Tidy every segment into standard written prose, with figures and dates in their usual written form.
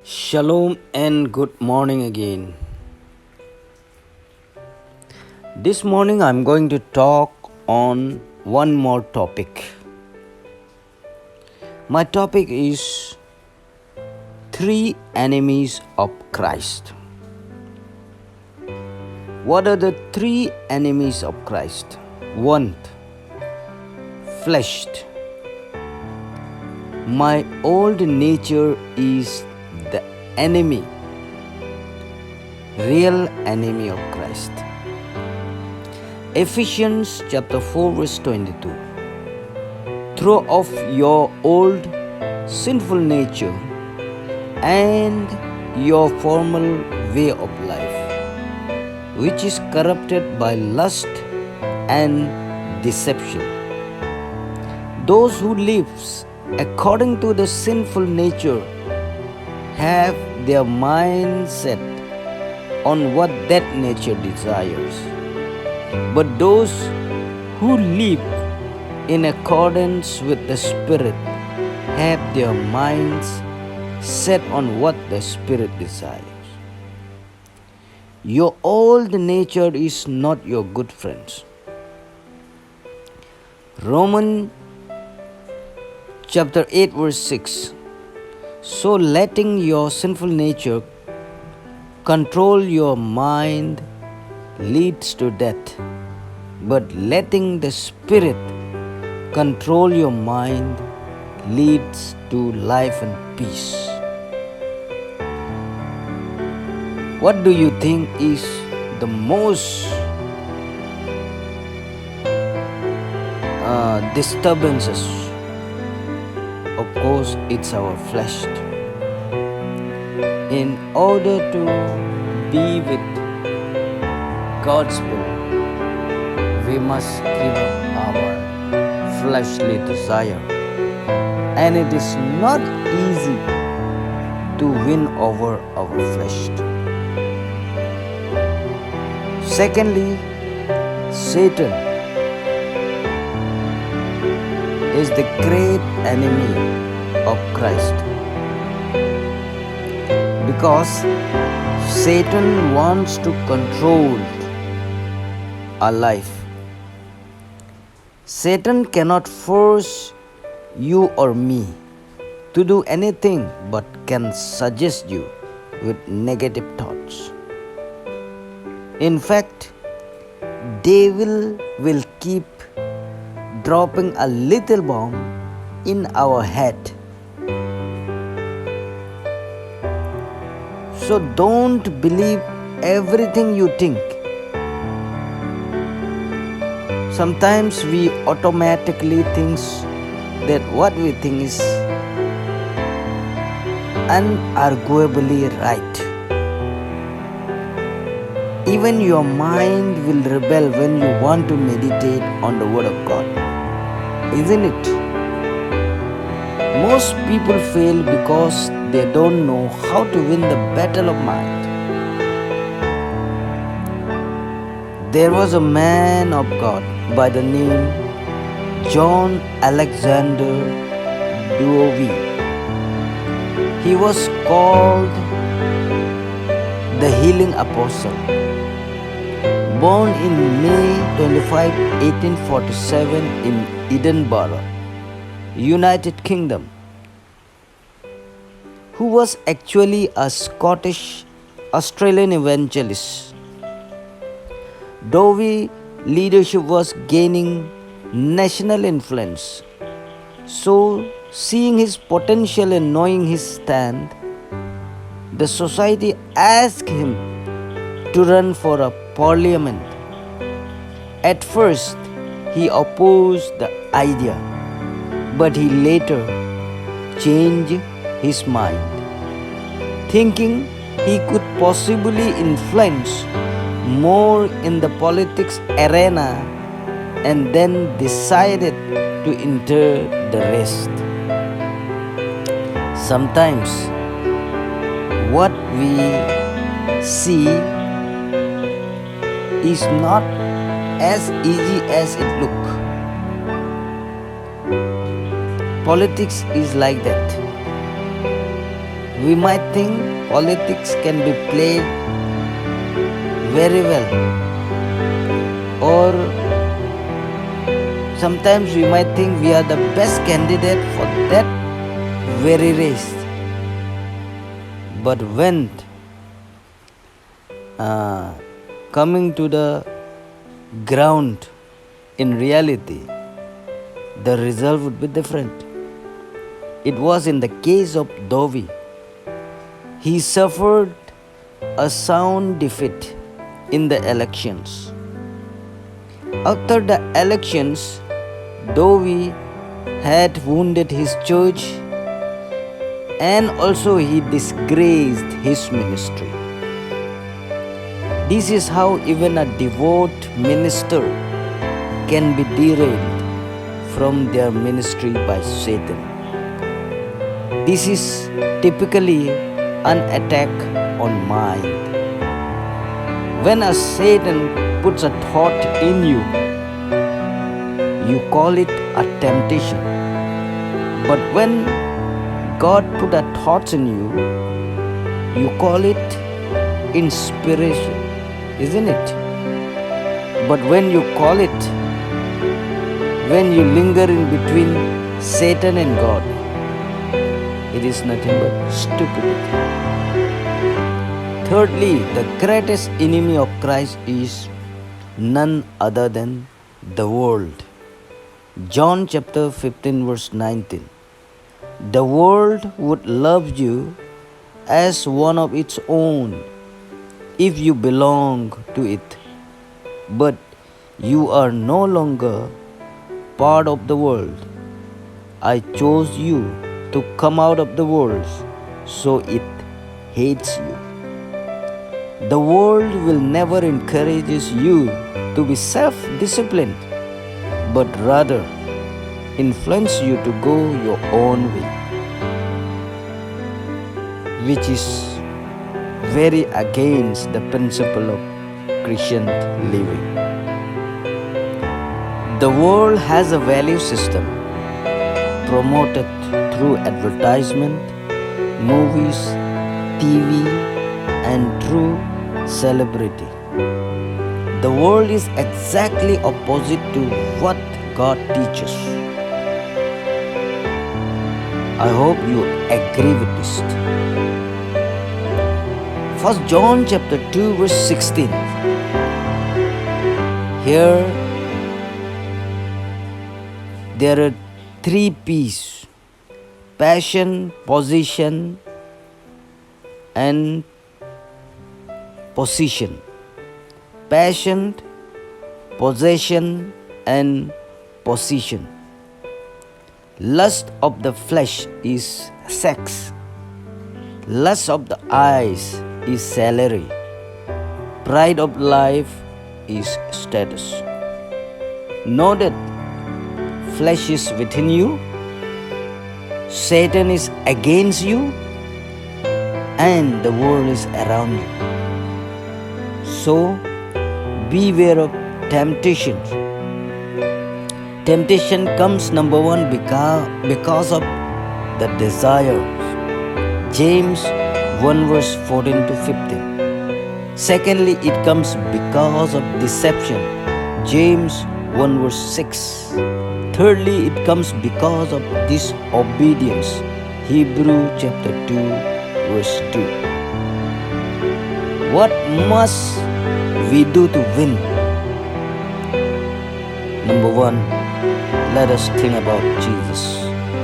Shalom and good morning again. This morning I'm going to talk on one more topic. My topic is three enemies of Christ. What are the three enemies of Christ? One, flesh. My old nature is the enemy, real enemy of Christ. Ephesians chapter 4 verse 22. Throw off your old sinful nature and your former way of life, which is corrupted by lust and deception. Those who live according to the sinful nature have their mind set on what that nature desires. But those who live in accordance with the Spirit have their minds set on what the Spirit desires. Your old nature is not your good friends. Romans chapter 8 verse 6. So letting your sinful nature control your mind leads to death, but letting the Spirit control your mind leads to life and peace. What do you think is the most disturbances? Of course, it's our flesh. In order to be with God's will, we must give up our fleshly desire. And it is not easy to win over our flesh. Secondly, Satan is the great enemy of Christ, because Satan wants to control our life. Satan cannot force you or me to do anything, but can suggest you with negative thoughts. In fact, devil will keep dropping a little bomb in our head. So don't believe everything you think. Sometimes we automatically think that what we think is unarguably right. Even your mind will rebel when you want to meditate on the Word of God. Isn't it? Most people fail because they don't know how to win the battle of mind. There was a man of God by the name John Alexander Dowie. He was called the Healing Apostle. Born in May 25, 1847 in Edinburgh, United Kingdom, who was actually a Scottish Australian evangelist. Dowie leadership was gaining national influence. So, seeing his potential and knowing his stand, the society asked him to run for a parliament. At first, he opposed the idea, but he later changed his mind, thinking he could possibly influence more in the politics arena, and then decided to enter the rest. Sometimes what we see is not as easy as it looks. Politics is like that. We might think politics can be played very well, or sometimes we might think we are the best candidate for that very race. But when coming to the ground, in reality, the result would be different. It was in the case of Dovi. He suffered a sound defeat in the elections. After the elections, Dovi had wounded his church and also he disgraced his ministry. This is how even a devout minister can be derailed from their ministry by Satan. This is typically an attack on mind. When a Satan puts a thought in you, you call it a temptation. But when God put a thought in you, you call it inspiration, isn't it? But when you call it, when you linger in between Satan and God, it is nothing but stupidity. Thirdly, the greatest enemy of Christ is none other than the world. John chapter 15 verse 19. The world would love you as one of its own if you belong to it. But you are no longer part of the world. I chose you to come out of the world, so it hates you. The world will never encourage you to be self-disciplined, but rather influence you to go your own way, which is very against the principle of Christian living. The world has a value system promoted through advertisement, movies, TV, and through celebrity. The world is exactly opposite to what God teaches. I hope you agree with this. 1 John chapter 2 verse 16. Here there are 3 P's: passion, position, and position. Passion, possession, and position. Lust of the flesh is sex. Lust of the eyes is salary. Pride of life is status. Know that flesh is within you, Satan is against you, and the world is around you. So, beware of temptations. Temptation comes number one because of the desires. James 1 verse 14 to 15. Secondly, it comes because of deception. James 1 verse 6. Thirdly, it comes because of disobedience. Hebrew chapter 2 verse 2. What must we do to win? Number one, let us think about Jesus.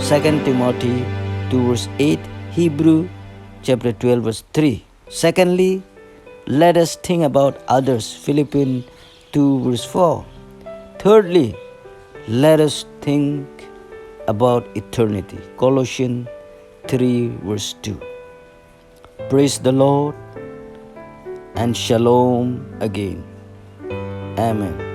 2 Timothy 2 verse 8, Hebrew chapter 12 verse 3. Secondly, let us think about others. Philippians 2 verse 4. Thirdly, let us think about eternity. Colossians 3 verse 2. Praise the Lord and shalom again. Amen.